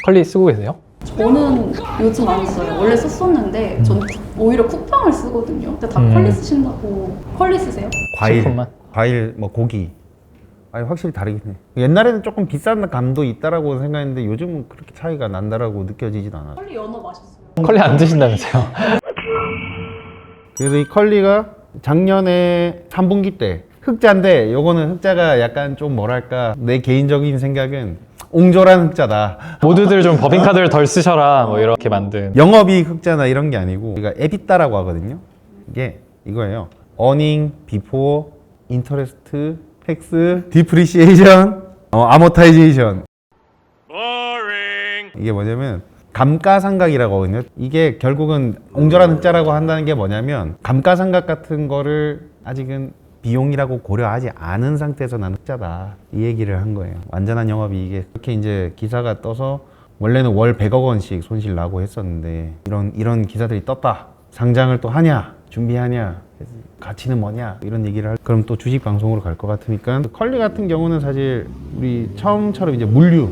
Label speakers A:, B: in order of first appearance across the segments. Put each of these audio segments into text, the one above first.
A: 컬리 쓰고 계세요?
B: 저는 요즘 안 써요. 원래 썼었는데 전 오히려 쿠팡을 쓰거든요. 근데 다 컬리 쓰신다고. 컬리 쓰세요?
A: 식품만?
C: 과일, 뭐 고기. 아니 확실히 다르긴 해. 옛날에는 조금 비싼 감도 있다라고 생각했는데 요즘은 그렇게 차이가 난다라고 느껴지진 않아.
B: 컬리 연어 맛있어요.
A: 컬리 안 드신다면서요?
C: 그래서 이 컬리가 작년에 3분기 때 흑자인데 요거는 흑자가 약간 좀 뭐랄까 내 개인적인 생각은 옹졸한 흑자다.
A: 모두들 좀 법인카드를 덜 쓰셔라 뭐 이렇게 만든.
C: 영업이익 흑자나 이런 게 아니고 우리가 에비타라고 하거든요. 이게 이거예요. Earning before interest, tax, depreciation, amortization. 이게 뭐냐면 감가상각이라고 하거든요. 이게 결국은 옹졸한 흑자라고 한다는 게 뭐냐면 감가상각 같은 거를 아직은 비용이라고 고려하지 않은 상태에서 난 흑자다 이 얘기를 한 거예요. 완전한 영업이익에 그렇게 이제 기사가 떠서 원래는 월 100억 원씩 손실 나고 했었는데 이런 기사들이 떴다. 상장을 또 하냐 준비하냐 가치는 뭐냐 이런 얘기를 그럼 또 주식 방송으로 갈 것 같으니까 컬리 같은 경우는 사실 우리 처음처럼 이제 물류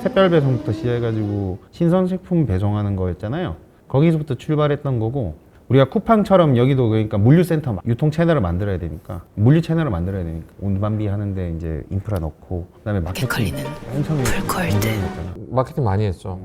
C: 샛별 배송부터 시작해가지고 신선식품 배송하는 거였잖아요. 거기서부터 출발했던 거고 우리가 쿠팡처럼 여기도 그러니까 물류센터 유통 채널을 만들어야 되니까 물류 채널을 만들어야 되니까 운반비 하는데 이제 인프라 넣고 그다음에 마케팅 엄청
D: 마케팅 많이 했죠.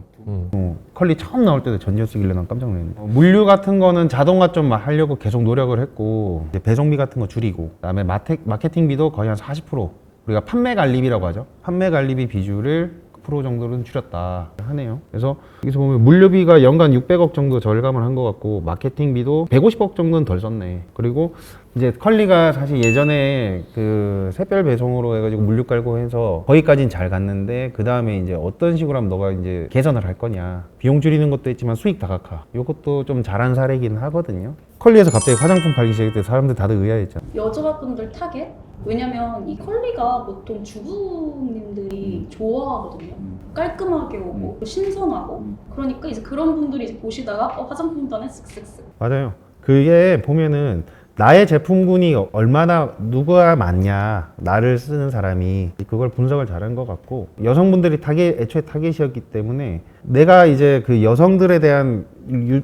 C: 컬리 처음 나올 때도 전지현 쓰길래 난 깜짝 놀랐네. 물류 같은 거는 자동화 좀 하려고 계속 노력을 했고 이제 배송비 같은 거 줄이고 그다음에 마케팅비도 거의 한 40% 우리가 판매 관리비라고 하죠. 판매 관리비 비율을 10% 정도는 줄였다 하네요. 그래서 여기서 보면 물류비가 연간 600억 정도 절감을 한 것 같고 마케팅비도 150억 정도는 덜 썼네. 그리고 이제 컬리가 사실 예전에 그 샛별 배송으로 해가지고 물류 깔고 해서 거기까지는 잘 갔는데 그 다음에 이제 어떤 식으로 하면 너가 이제 개선을 할 거냐 비용 줄이는 것도 했지만 수익 다각화 이것도 좀 잘한 사례긴 하거든요. 컬리에서 갑자기 화장품 팔기 시작했을 때 사람들 다들 의아했잖아.
B: 여자분들 타겟? 왜냐면 이 컬리가 보통 주부님들이 좋아하거든요. 깔끔하게 오고 신선하고 그러니까 이제 그런 분들이 이제 보시다가 화장품도 하나 쓱쓱쓱.
C: 맞아요. 그게 보면은 나의 제품군이 얼마나 누가 많냐 나를 쓰는 사람이 그걸 분석을 잘한 것 같고 여성분들이 애초에 타겟이었기 때문에 내가 이제 그 여성들에 대한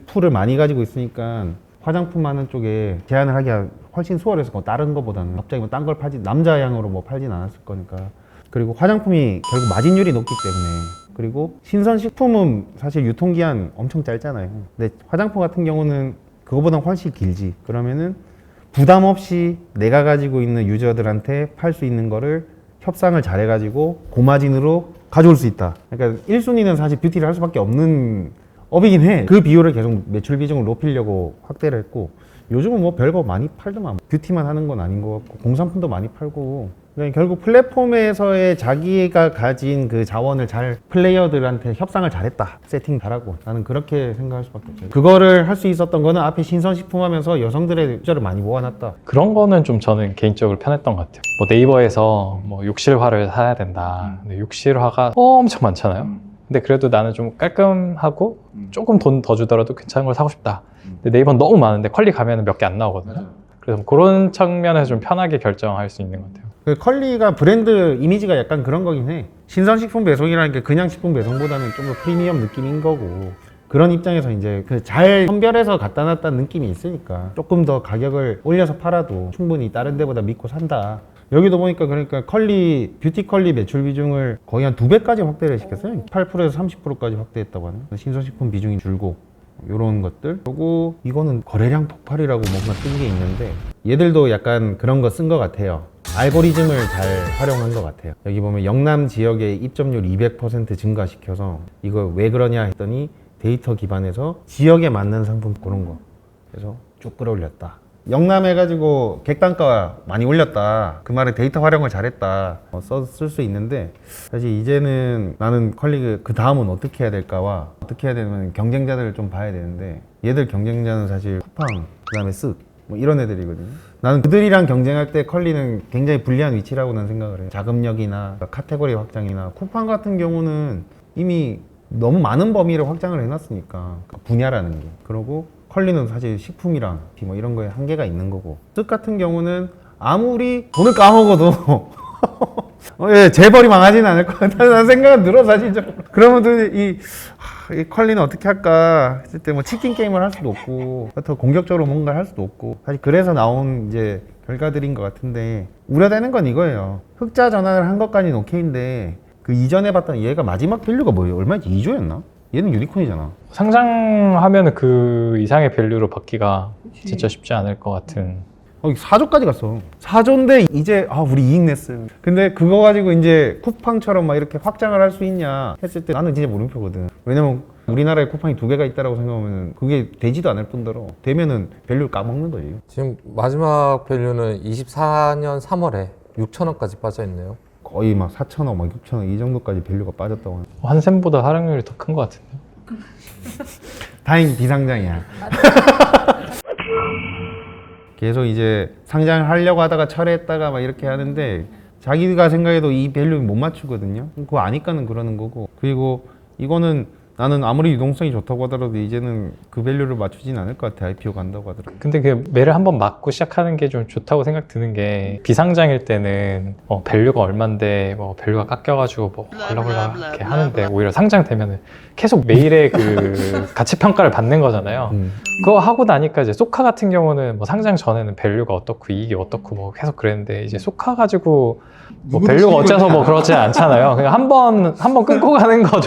C: 풀을 많이 가지고 있으니까 화장품 하는 쪽에 제한을 하기가 훨씬 수월해서 뭐 다른 거보다는 갑자기 뭐 딴 걸 팔지 남자 향으로 뭐 팔진 않았을 거니까. 그리고 화장품이 결국 마진율이 높기 때문에 그리고 신선식품은 사실 유통기한 엄청 짧잖아요. 근데 화장품 같은 경우는 그거보다 훨씬 길지. 그러면은 부담 없이 내가 가지고 있는 유저들한테 팔 수 있는 거를 협상을 잘해가지고 고마진으로 가져올 수 있다. 그러니까 1순위는 사실 뷰티를 할 수밖에 없는 업이긴 해. 그 비율을 계속 매출 비중을 높이려고 확대를 했고 요즘은 뭐 별거 많이 팔더만. 뷰티만 하는 건 아닌 것 같고 공산품도 많이 팔고 그러니까 결국 플랫폼에서의 자기가 가진 그 자원을 잘 플레이어들한테 협상을 잘했다. 세팅 잘하고 나는 그렇게 생각할 수밖에 없죠. 그거를 할 수 있었던 거는 앞에 신선식품 하면서 여성들의 유저를 많이 모아놨다.
A: 그런 거는 좀 저는 개인적으로 편했던 것 같아요. 뭐 네이버에서 뭐 욕실화를 사야 된다. 근데 욕실화가 엄청 많잖아요. 근데 그래도 나는 좀 깔끔하고 조금 돈 더 주더라도 괜찮은 걸 사고 싶다. 근데 네이버는 너무 많은데 컬리 가면 몇 개 안 나오거든요. 그래서 그런 측면에서 좀 편하게 결정할 수 있는 것 같아요.
C: 그 컬리가 브랜드 이미지가 약간 그런 거긴 해. 신선식품 배송이라는 게 그냥 식품 배송보다는 좀 더 프리미엄 느낌인 거고 그런 입장에서 이제 그 잘 선별해서 갖다 놨다는 느낌이 있으니까 조금 더 가격을 올려서 팔아도 충분히 다른 데보다 믿고 산다. 여기도 보니까 그러니까 컬리 뷰티 컬리 매출 비중을 거의 한 2배까지 확대를 시켰어요. 8%에서 30%까지 확대했다고 하네. 신선식품 비중이 줄고 요런 것들. 그리고 이거는 거래량 폭발이라고 뭔가 뜬 게 있는데 얘들도 약간 그런 거 쓴 것 같아요. 알고리즘을 잘 활용한 것 같아요. 여기 보면 영남 지역의 입점률 200% 증가시켜서 이거 왜 그러냐 했더니 데이터 기반에서 지역에 맞는 상품 그런 거 그래서 쭉 끌어올렸다. 영남 해가지고 객단가 많이 올렸다. 그 말에 데이터 활용을 잘했다. 쓸 수 있는데 사실 이제는 나는 컬리 그 다음은 어떻게 해야 될까와 어떻게 해야 되면 경쟁자들을 좀 봐야 되는데 얘들 경쟁자는 사실 쿠팡 그 다음에 쓱 뭐 이런 애들이거든요. 나는 그들이랑 경쟁할 때 컬리는 굉장히 불리한 위치라고 난 생각을 해요. 자금력이나 카테고리 확장이나 쿠팡 같은 경우는 이미 너무 많은 범위를 확장을 해놨으니까 분야라는 게. 그러고 컬리는 사실 식품이랑 뭐 이런 거에 한계가 있는 거고 쓱 같은 경우는 아무리 돈을 까먹어도 예, 재벌이 망하지는 않을 것 같다는 생각은 들어 사실적으로. 그러면 이 컬리는 어떻게 할까 했을 때 뭐 치킨 게임을 할 수도 없고 더 공격적으로 뭔가를 할 수도 없고 사실 그래서 나온 이제 결과들인 것 같은데 우려되는 건 이거예요. 흑자 전환을 한 것까지는 오케이인데 그 이전에 봤던 얘가 마지막 밸류가 뭐예요? 얼마였지? 2조였나? 얘는 유니콘이잖아.
A: 상장하면 그 이상의 밸류로 받기가 진짜 쉽지 않을 것 같은.
C: 4조까지 갔어. 4조인데 이제 우리 이익 냈어요. 근데 그거 가지고 이제 쿠팡처럼 막 이렇게 확장을 할 수 있냐 했을 때 나는 진짜 물음표거든. 왜냐면 우리나라에 쿠팡이 2개가 있다라고 생각하면 그게 되지도 않을 뿐더러 되면은 밸류를 까먹는 거지.
D: 지금 마지막 밸류는 24년 3월에 6천원까지 빠져있네요.
C: 거의 막 4천억, 막 6천억 이 정도까지 밸류가 빠졌다고 하는.
A: 한샘보다 하락률이 더 큰 것 같은데.
C: 다행히 비상장이야. 계속 이제 상장을 하려고 하다가 철회했다가 막 이렇게 하는데 자기가 생각해도 이 밸류 못 맞추거든요. 그거 아니까는 그러는 거고. 그리고 이거는 나는 아무리 유동성이 좋다고 하더라도 이제는 그 밸류를 맞추진 않을 것 같아. IPO 간다고 하더라도.
A: 근데 그 매를 한번 맞고 시작하는 게 좀 좋다고 생각 드는 게 비상장일 때는 밸류가 얼만데 밸류가 깎여가지고 올라올라 이렇게 하는데 오히려 상장되면은 계속 매일의 그 가치 평가를 받는 거잖아요. 그거 하고 나니까 이제 소카 같은 경우는 상장 전에는 밸류가 어떻고 이익이 어떻고 계속 그랬는데 이제 소카 가지고 밸류가 어째서 그러지 않잖아요. 그냥 한번 끊고 가는 거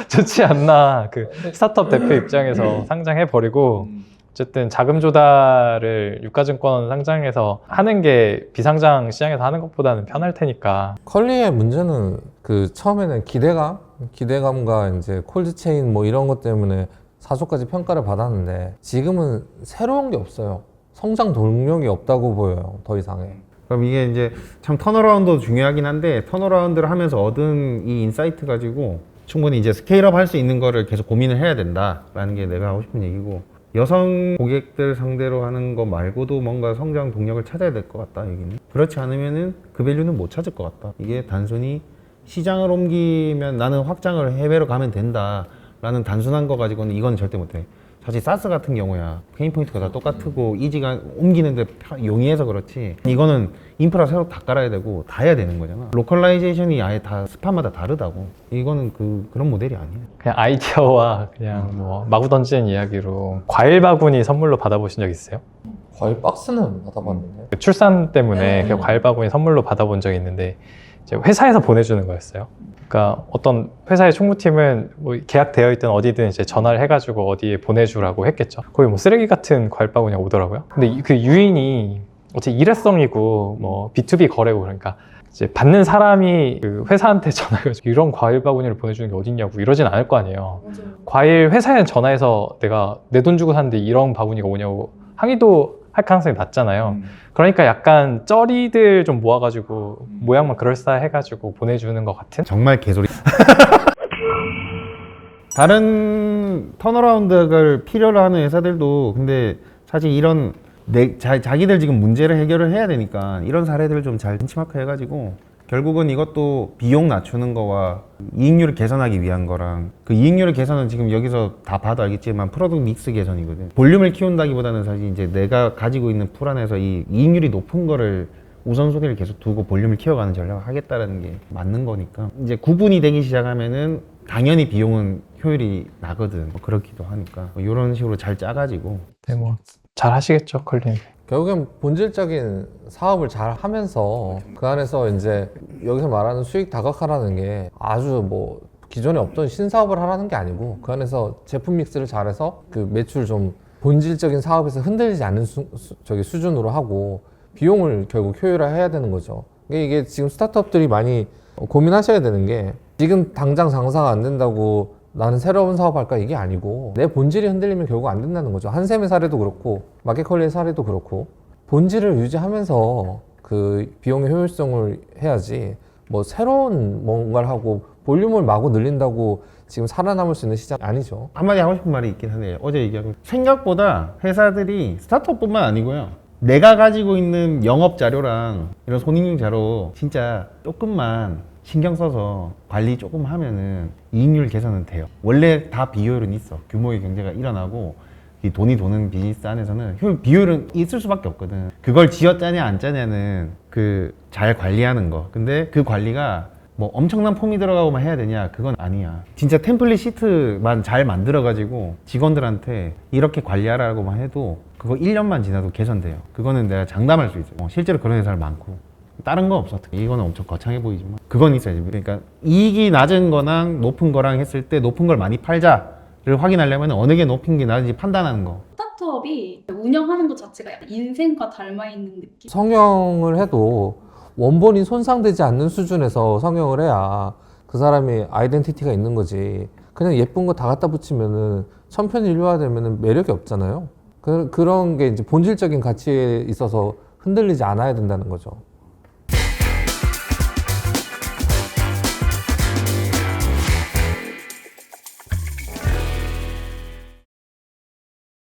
A: 좋지 않나. 그 스타트업 대표 입장에서 상장해 버리고 어쨌든 자금 조달을 유가증권 상장에서 하는 게 비상장 시장에서 하는 것보다는 편할 테니까.
D: 컬리의 문제는 그 처음에는 기대감과 이제 콜드체인 이런 것 때문에 4조까지 평가를 받았는데 지금은 새로운 게 없어요. 성장 동력이 없다고 보여요. 더 이상의.
C: 그럼 이게 이제 참 턴어라운드도 중요하긴 한데 턴어라운드를 하면서 얻은 이 인사이트 가지고 충분히 이제 스케일업 할 수 있는 거를 계속 고민을 해야 된다라는 게 내가 하고 싶은 얘기고, 여성 고객들 상대로 하는 거 말고도 뭔가 성장 동력을 찾아야 될 것 같다 여기는. 그렇지 않으면은 그 밸류는 못 찾을 것 같다. 이게 단순히 시장을 옮기면 나는 확장을 해외로 가면 된다 라는 단순한 거 가지고는 이건 절대 못해. 사실 사스 같은 경우야 페인 포인트가 다 똑같고 이지가 옮기는데 용이해서 그렇지, 이거는 인프라 새로 다 깔아야 되고 다 해야 되는 거잖아. 로컬라이제이션이 아예 다 스팟마다 다르다고. 이거는 그런 모델이 아니야.
A: 그냥 아이디어와 그냥 마구 던지는 이야기로 과일 바구니 선물로 받아보신 적 있어요?
D: 과일 박스는 받아봤는데.
A: 그 출산 때문에 그 과일 바구니 선물로 받아본 적이 있는데 이제 회사에서 보내주는 거였어요. 그러니까 어떤 회사의 총무팀은 계약되어 있든 어디든 이제 전화를 해가지고 어디에 보내주라고 했겠죠. 거기 쓰레기 같은 과일 바구니가 오더라고요. 근데 그 유인이 어차피 일회성이고 B2B 거래고 그러니까 이제 받는 사람이 그 회사한테 전화해가지고 이런 과일 바구니를 보내주는 게 어딨냐고 이러진 않을 거 아니에요.
B: 맞아요.
A: 과일 회사에 전화해서 내가 내 돈 주고 샀는데 이런 바구니가 오냐고 항의도 할 가능성이 낮잖아요. 그러니까 약간 쩌리들 좀 모아가지고 모양만 그럴싸해가지고 보내주는 것 같은?
C: 정말 개소리. 다른 턴어라운드를 필요로 하는 회사들도 근데 사실 이런 자기들 지금 문제를 해결을 해야 되니까 이런 사례들을 좀 잘 벤치마크 해가지고 결국은 이것도 비용 낮추는 거와 이익률을 개선하기 위한 거랑, 그 이익률을 개선은 지금 여기서 다 봐도 알겠지만 프로덕트 믹스 개선이거든. 볼륨을 키운다기보다는 사실 이제 내가 가지고 있는 풀 안에서 이 이익률이 높은 거를 우선순위를 계속 두고 볼륨을 키워가는 전략을 하겠다라는 게 맞는 거니까, 이제 구분이 되기 시작하면은 당연히 비용은 효율이 나거든. 그렇기도 하니까 이런 식으로 잘 짜가지고.
A: 네, 잘 하시겠죠, 컬린.
D: 결국엔 본질적인 사업을 잘 하면서 그 안에서 이제 여기서 말하는 수익 다각화라는 게 아주 기존에 없던 신사업을 하라는 게 아니고 그 안에서 제품 믹스를 잘해서 그 매출 좀 본질적인 사업에서 흔들리지 않는 수준으로 하고 비용을 결국 효율화해야 되는 거죠. 이게 지금 스타트업들이 많이 고민하셔야 되는 게, 지금 당장 장사가 안 된다고 나는 새로운 사업할까 이게 아니고 내 본질이 흔들리면 결국 안 된다는 거죠. 한샘의 사례도 그렇고 마켓컬리의 사례도 그렇고 본질을 유지하면서 그 비용의 효율성을 해야지 새로운 뭔가를 하고 볼륨을 마구 늘린다고 지금 살아남을 수 있는 시장 아니죠.
C: 한마디 하고 싶은 말이 있긴 한데, 어제 얘기하고 생각보다 회사들이 스타트업뿐만 아니고요, 내가 가지고 있는 영업 자료랑 이런 손익률 자료 진짜 조금만 신경 써서 관리 조금 하면은 이익률 개선은 돼요. 원래 다 비효율은 있어. 규모의 경제가 일어나고 이 돈이 도는 비즈니스 안에서는 비효율은 있을 수밖에 없거든. 그걸 쥐어짜냐 안 짜냐는 그 잘 관리하는 거. 근데 그 관리가 뭐 엄청난 폼이 들어가고만 해야 되냐? 그건 아니야. 진짜 템플릿 시트만 잘 만들어가지고 직원들한테 이렇게 관리하라고만 해도 그거 1년만 지나도 개선돼요. 그거는 내가 장담할 수 있어요. 실제로 그런 회사를 많고. 다른 거 없어. 이거는 엄청 거창해 보이지만 그건 있어야지. 그러니까 이익이 낮은 거랑 높은 거랑 했을 때 높은 걸 많이 팔자를 확인하려면 어느 게 높은 게 나은지 판단하는 거.
B: 스타트업이 운영하는 것 자체가 약간 인생과 닮아 있는 느낌.
D: 성형을 해도 원본이 손상되지 않는 수준에서 성형을 해야 그 사람이 아이덴티티가 있는 거지. 그냥 예쁜 거 다 갖다 붙이면은 천편일률화되면은 매력이 없잖아요. 그런 게 이제 본질적인 가치에 있어서 흔들리지 않아야 된다는 거죠.